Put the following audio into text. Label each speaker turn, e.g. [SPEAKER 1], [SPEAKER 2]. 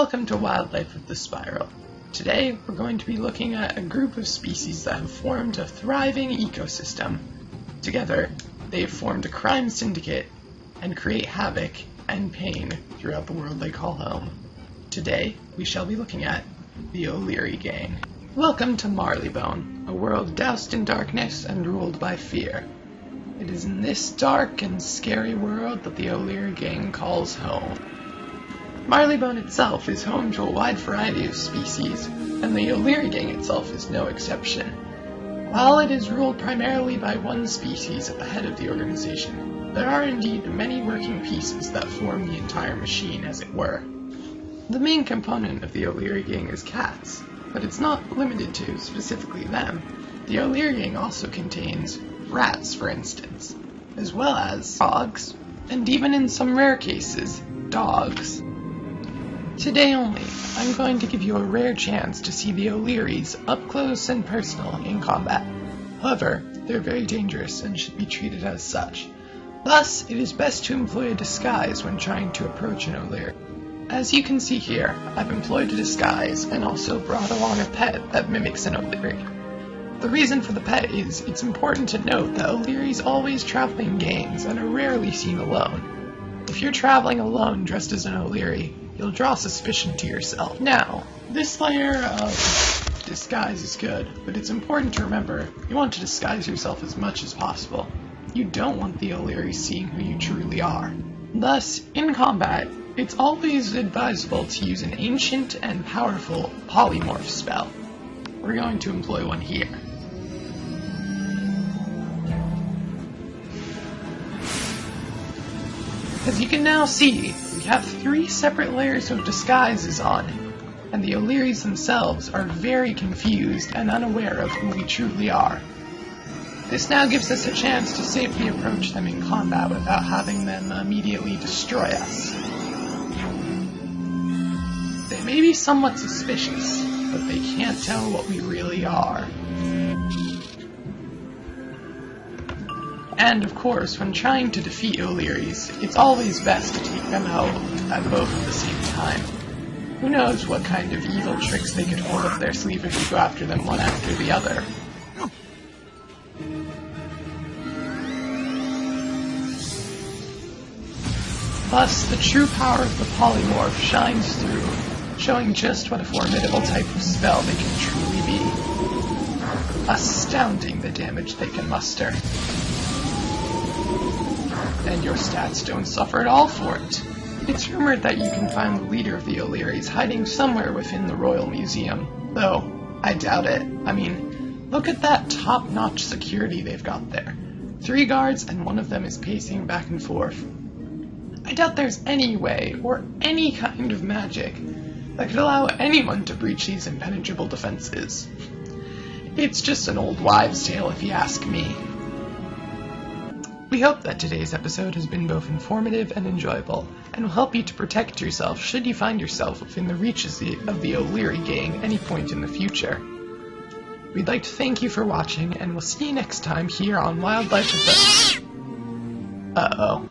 [SPEAKER 1] Welcome to Wildlife of the Spiral. Today, we're going to be looking at a group of species that have formed a thriving ecosystem. Together, they have formed a crime syndicate and create havoc and pain throughout the world they call home. Today, we shall be looking at the O Leary Gang. Welcome to Marleybone, a world doused in darkness and ruled by fear. It is in this dark and scary world that the O Leary Gang calls home. Marleybone itself is home to a wide variety of species, and the O Leary Gang itself is no exception. While it is ruled primarily by one species at the head of the organization, there are indeed many working pieces that form the entire machine, as it were. The main component of the O Leary Gang is cats, but it's not limited to specifically them. The O Leary Gang also contains rats, for instance, as well as dogs, and even in some rare cases, dogs. Today only, I'm going to give you a rare chance to see the O'Learys up close and personal in combat. However, they're very dangerous and should be treated as such. Thus, it is best to employ a disguise when trying to approach an O'Leary. As you can see here, I've employed a disguise and also brought along a pet that mimics an O'Leary. The reason for the pet is it's important to note that O'Learys always travel in gangs and are rarely seen alone. If you're traveling alone dressed as an O'Leary, you'll draw suspicion to yourself. Now, this layer of disguise is good, but it's important to remember you want to disguise yourself as much as possible. You don't want the O'Learys seeing who you truly are. Thus, in combat, it's always advisable to use an ancient and powerful polymorph spell. We're going to employ one here. As you can now see, we have 3 separate layers of disguises on, and the O'Learys themselves are very confused and unaware of who we truly are. This now gives us a chance to safely approach them in combat without having them immediately destroy us. They may be somewhat suspicious, but they can't tell what we really are. And of course, when trying to defeat O'Learys, it's always best to take them out at both at the same time. Who knows what kind of evil tricks they could hold up their sleeve if you go after them one after the other. Thus, the true power of the polymorph shines through, showing just what a formidable type of spell they can truly be. Astounding the damage they can muster. And your stats don't suffer at all for it. It's rumored that you can find the leader of the O'Learys hiding somewhere within the Royal Museum, though I doubt it. I mean, look at that top-notch security they've got there. 3 guards and one of them is pacing back and forth. I doubt there's any way, or any kind of magic, that could allow anyone to breach these impenetrable defenses. It's just an old wives' tale if you ask me. We hope that today's episode has been both informative and enjoyable, and will help you to protect yourself should you find yourself within the reaches of the O'Leary Gang any point in the future. We'd like to thank you for watching, and we'll see you next time here on Wildlife of the... Uh-oh.